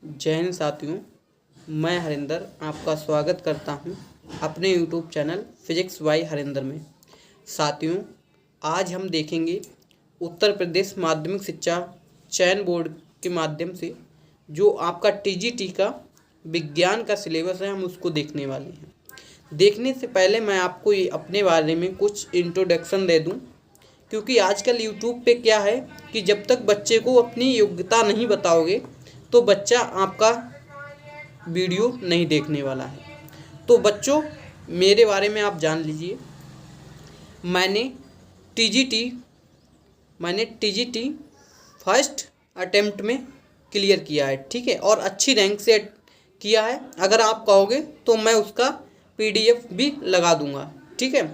जय हिंद साथियों, मैं हरिंदर आपका स्वागत करता हूं अपने YouTube channel physics bye Harinder में। साथियों, आज हम देखेंगे उत्तर प्रदेश माध्यमिक शिक्षा चयन बोर्ड के माध्यम से जो आपका टीजीटी का विज्ञान का सिलेबस है, हम उसको देखने वाले हैं। देखने से पहले मैं आपको ये अपने बारे में कुछ इंट्रोडक्शन दे दूं, क्योंकि आजकल यूट्यूब पे क्या है कि जब तक बच्चे को अपनी योग्यता नहीं बताओगे तो बच्चा आपका वीडियो नहीं देखने वाला है। तो बच्चों, मेरे बारे में आप जान लीजिए। मैंने टीजीटी फर्स्ट अटेम्प्ट में क्लियर किया है, ठीक है, और अच्छी रैंक से किया है। अगर आप कहोगे तो मैं उसका पीडीएफ भी लगा दूंगा, ठीक है।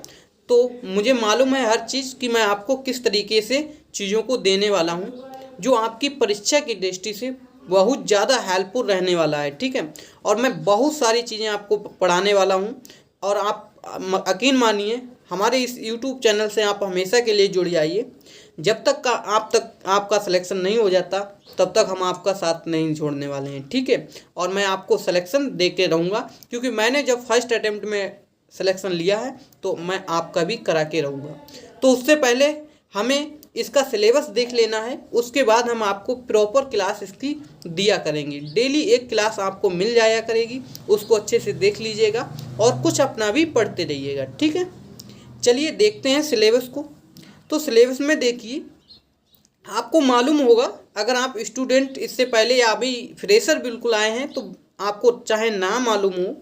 तो मुझे मालूम है हर चीज़ कि मैं आपको किस तरीके से चीज़ों को देने वाला हूँ, जो आपकी परीक्षा की दृष्टि से बहुत ज़्यादा हेल्पफुल रहने वाला है, ठीक है। और मैं बहुत सारी चीज़ें आपको पढ़ाने वाला हूँ, और आप यकीन मानिए हमारे इस YouTube चैनल से आप हमेशा के लिए जुड़ जाइए। जब तक आपका सिलेक्शन नहीं हो जाता तब तक हम आपका साथ नहीं छोड़ने वाले हैं, ठीक है। और मैं आपको सिलेक्शन दे के रहूँगा, क्योंकि मैंने जब फर्स्ट अटेम्प्ट में सिलेक्शन लिया है तो मैं आपका भी करा के रहूँगा। तो उससे पहले हमें इसका सिलेबस देख लेना है, उसके बाद हम आपको प्रॉपर क्लास इसकी दिया करेंगे। डेली एक क्लास आपको मिल जाया करेगी, उसको अच्छे से देख लीजिएगा और कुछ अपना भी पढ़ते रहिएगा, ठीक है। चलिए देखते हैं सिलेबस को। तो सिलेबस में देखिए, आपको मालूम होगा, अगर आप स्टूडेंट इससे पहले या अभी फ्रेशर बिल्कुल आए हैं तो आपको चाहे ना मालूम हो,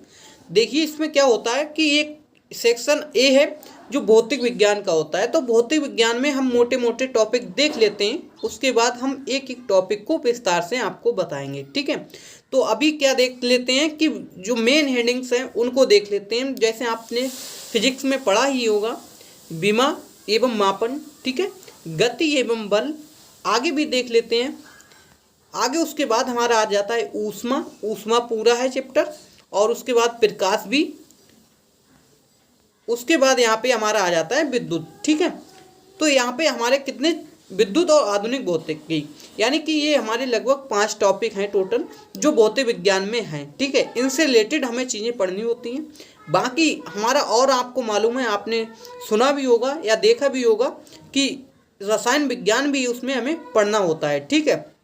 देखिए इसमें क्या होता है कि एक सेक्शन ए है जो भौतिक विज्ञान का होता है। तो भौतिक विज्ञान में हम मोटे मोटे टॉपिक देख लेते हैं, उसके बाद हम एक एक टॉपिक को विस्तार से आपको बताएंगे, ठीक है। तो अभी क्या देख लेते हैं कि जो मेन हेडिंग्स हैं उनको देख लेते हैं। जैसे आपने फिजिक्स में पढ़ा ही होगा, विमा एवं मापन, ठीक है, गति एवं बल, आगे भी देख लेते हैं। आगे उसके बाद हमारा आ जाता है ऊष्मा पूरा है चैप्टर, और उसके बाद प्रकाश भी। उसके बाद यहाँ पे हमारा आ जाता है विद्युत, ठीक है। तो यहाँ पे हमारे कितने, विद्युत और आधुनिक भौतिकी, यानी कि ये हमारे लगभग 5 टॉपिक हैं टोटल जो भौतिक विज्ञान में हैं, ठीक है। इनसे रिलेटेड हमें चीज़ें पढ़नी होती हैं। बाकी हमारा, और आपको मालूम है, आपने सुना भी होगा या देखा भी होगा कि रसायन विज्ञान भी उसमें हमें पढ़ना होता है, ठीक है।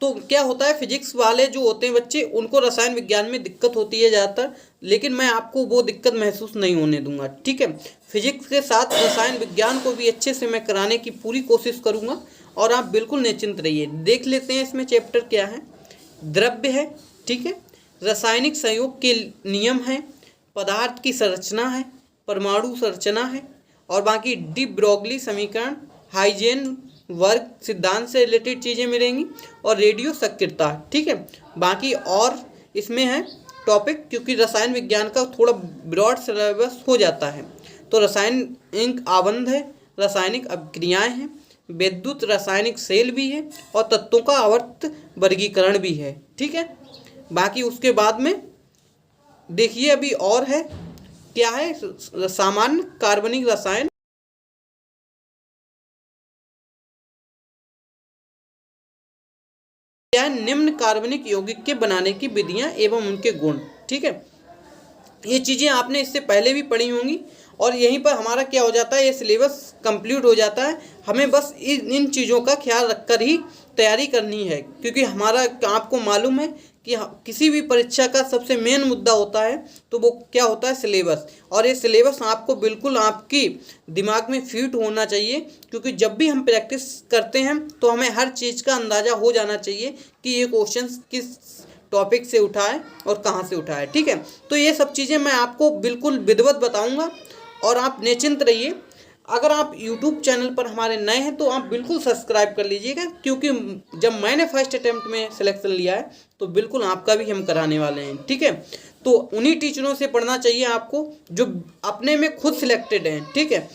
तो क्या होता है, फिजिक्स वाले जो होते हैं बच्चे, उनको रसायन विज्ञान में दिक्कत होती है ज़्यादातर, लेकिन मैं आपको वो दिक्कत महसूस नहीं होने दूंगा, ठीक है। फिजिक्स के साथ रसायन विज्ञान को भी अच्छे से मैं कराने की पूरी कोशिश करूंगा, और आप बिल्कुल निश्चिंत रहिए। देख लेते हैं इसमें चैप्टर क्या है। द्रव्य है, ठीक है, रासायनिक संयोग के नियम है, पदार्थ की संरचना है, परमाणु संरचना है, और बाकी डी ब्रोगली समीकरण, हाइजेन वर्ग सिद्धांत से रिलेटेड चीज़ें मिलेंगी, और रेडियो सक्रियता, ठीक है। बाकी और इसमें है टॉपिक, क्योंकि रसायन विज्ञान का थोड़ा ब्रॉड सिलेबस हो जाता है। तो रासायनिक आबंध है, रासायनिक अभिक्रियाएं हैं, विद्युत रासायनिक सेल भी है, और तत्वों का आवर्त वर्गीकरण भी है, ठीक है। बाकी उसके बाद में देखिए अभी और है, क्या है, सामान्य कार्बनिक रसायन, क्या है, निम्न कार्बनिक यौगिक के बनाने की विधियां एवं उनके गुण, ठीक है। ये चीज़ें आपने इससे पहले भी पढ़ी होंगी, और यहीं पर हमारा क्या हो जाता है, ये सिलेबस कंप्लीट हो जाता है। हमें बस इन चीज़ों का ख्याल रखकर ही तैयारी करनी है, क्योंकि हमारा, आपको मालूम है कि किसी भी परीक्षा का सबसे मेन मुद्दा होता है, तो वो क्या होता है, सिलेबस। और ये सिलेबस आपको बिल्कुल आपकी दिमाग में फिट होना चाहिए, क्योंकि जब भी हम प्रैक्टिस करते हैं तो हमें हर चीज़ का अंदाज़ा हो जाना चाहिए कि ये क्वेश्चन किस टॉपिक से उठा है और कहाँ से उठा है, ठीक है। तो ये सब चीज़ें मैं आपको बिल्कुल विधिवत बताऊँगा, और आप निश्चिंत रहिए। अगर आप YouTube चैनल पर हमारे नए हैं तो आप बिल्कुल सब्सक्राइब कर लीजिएगा, क्योंकि जब मैंने फर्स्ट अटेम्प्ट में सिलेक्शन लिया है तो बिल्कुल आपका भी हम कराने वाले हैं, ठीक है। तो उन्हीं टीचरों से पढ़ना चाहिए आपको जो अपने में खुद सिलेक्टेड हैं, ठीक है।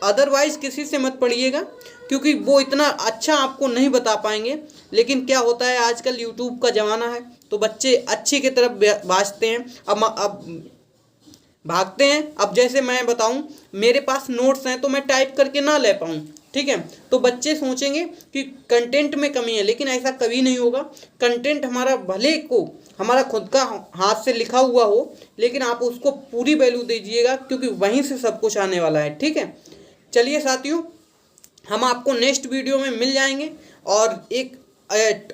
अदरवाइज़ किसी से मत पढ़िएगा, क्योंकि वो इतना अच्छा आपको नहीं बता पाएंगे। लेकिन क्या होता है, आजकल यूट्यूब का ज़माना है, तो बच्चे अच्छी की तरफ भाजते हैं, अब भागते हैं। अब जैसे मैं बताऊं, मेरे पास नोट्स हैं तो मैं टाइप करके ना ले पाऊं, ठीक है। तो बच्चे सोचेंगे कि कंटेंट में कमी है, लेकिन ऐसा कभी नहीं होगा। कंटेंट हमारा भले को हमारा खुद का हाथ से लिखा हुआ हो, लेकिन आप उसको पूरी वैल्यू दीजिएगा, क्योंकि वहीं से सब कुछ आने वाला है। ठीक है, चलिए साथियों, हम आपको नेक्स्ट वीडियो में मिल जाएंगे और एक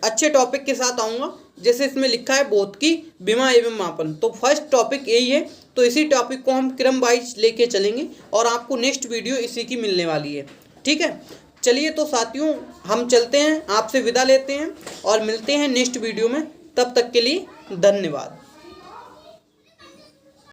अच्छे टॉपिक के साथ आऊँगा। जैसे इसमें लिखा है भौतिकी, विमा एवं मापन, तो फर्स्ट टॉपिक यही है। तो इसी टॉपिक को हम क्रम वाइज लेके चलेंगे और आपको नेक्स्ट वीडियो इसी की मिलने वाली है। ठीक है, चलिए तो साथियों, हम चलते हैं, आपसे विदा लेते हैं और मिलते हैं नेक्स्ट वीडियो में। तब तक के लिए धन्यवाद।